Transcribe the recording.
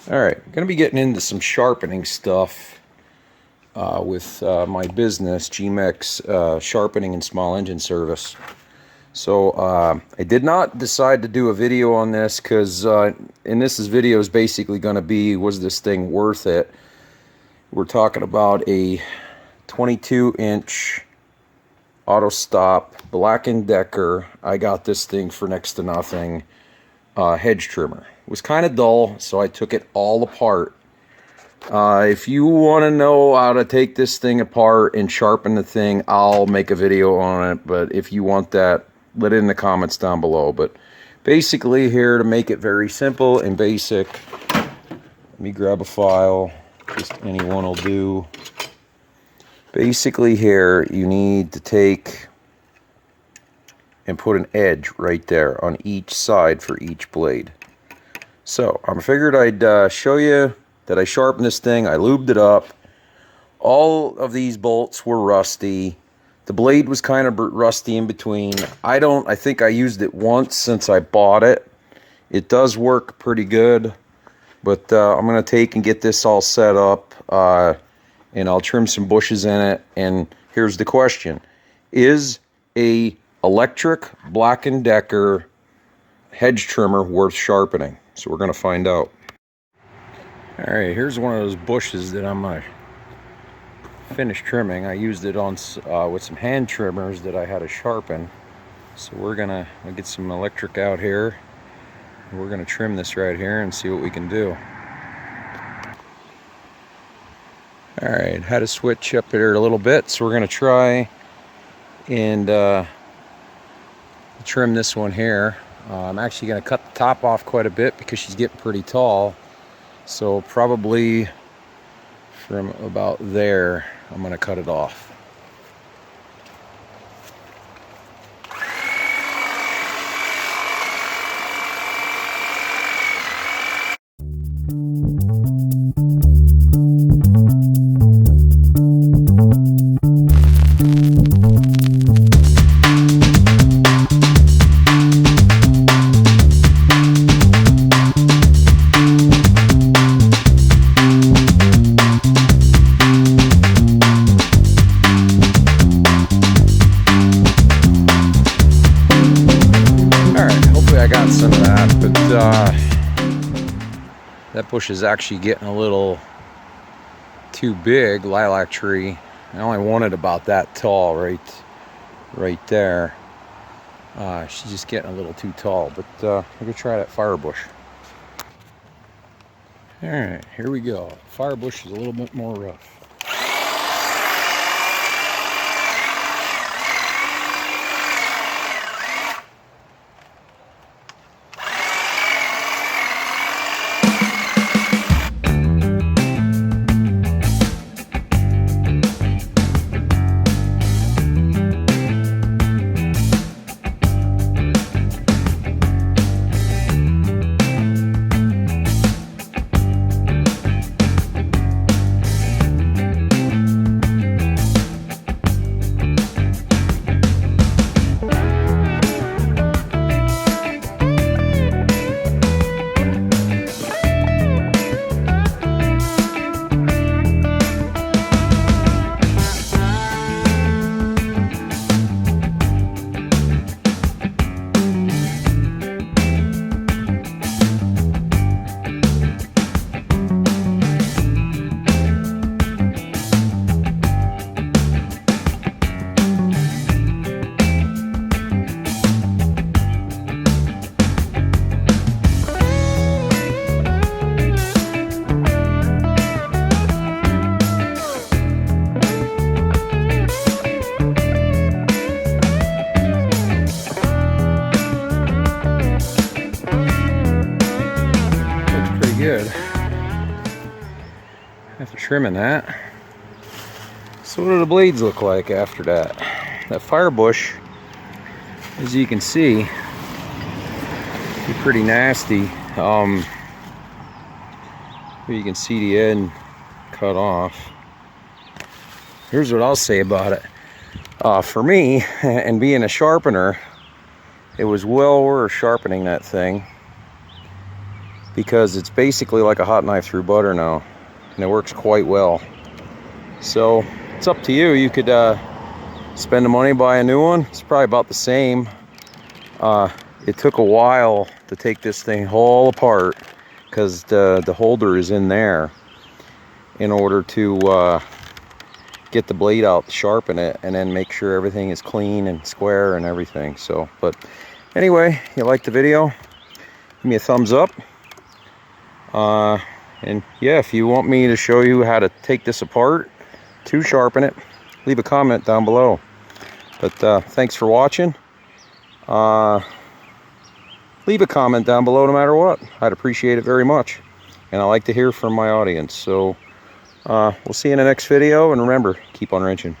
All right, I'm going to be getting into some sharpening stuff with my business, GMX Sharpening and Small Engine Service. So I did not decide to do a video on this because, and this video is basically going to be, was this thing worth it? We're talking about a 22-inch auto stop Black & Decker. I got this thing for next to nothing. Hedge trimmer. It was kind of dull, so I took it all apart. If you want to know how to take this thing apart and sharpen the thing, I'll make a video on it. But if you want that, let it in the comments down below. But basically here, to make it very simple and basic, let me grab a file. Just any one will do. Basically here, you need to take and put an edge right there on each side for each blade. So I figured I'd show you that I sharpened this thing. I lubed it up. All of these bolts were rusty. The blade was kind of rusty in between. I think I used it once since I bought it. It does work pretty good, but I'm gonna take and get this all set up, and I'll trim some bushes in it. And here's the question: is a electric Black & Decker hedge trimmer worth sharpening? So we're going to find out. All right, here's one of those bushes that I'm going to finish trimming. I used it on with some hand trimmers that I had to sharpen. So we're going to get some electric out here. We're going to trim this right here and see what we can do. All right, had to switch up here a little bit. So we're going to try and trim this one here. I'm actually going to cut the top off quite a bit because she's getting pretty tall. So probably from about there, I'm going to cut it off. I got some of that, but that bush is actually getting a little too big. Lilac tree. I only wanted about that tall right there. She's just getting a little too tall, but we're gonna try that fire bush. All right, here we go. Fire bush is a little bit more rough. Good. After trimming that, so what do the blades look like after that? That fire bush, as you can see, is pretty nasty. You can see the end cut off. Here's what I'll say about it. For me, and being a sharpener, it was well worth sharpening that thing. because it's basically like a hot knife through butter now, and it works quite well. So it's up to you. You could spend the money, buy a new one. It's probably about the same. It took a while to take this thing all apart because the holder is in there in order to get the blade out, sharpen it, and then make sure everything is clean and square and everything. So, but anyway, you like the video, give me a thumbs up. And yeah, if you want me to show you how to take this apart to sharpen it, leave a comment down below. But thanks for watching. Leave a comment down below no matter what. I'd appreciate it very much. And I like to hear from my audience. So we'll see you in the next video. And remember, keep on wrenching.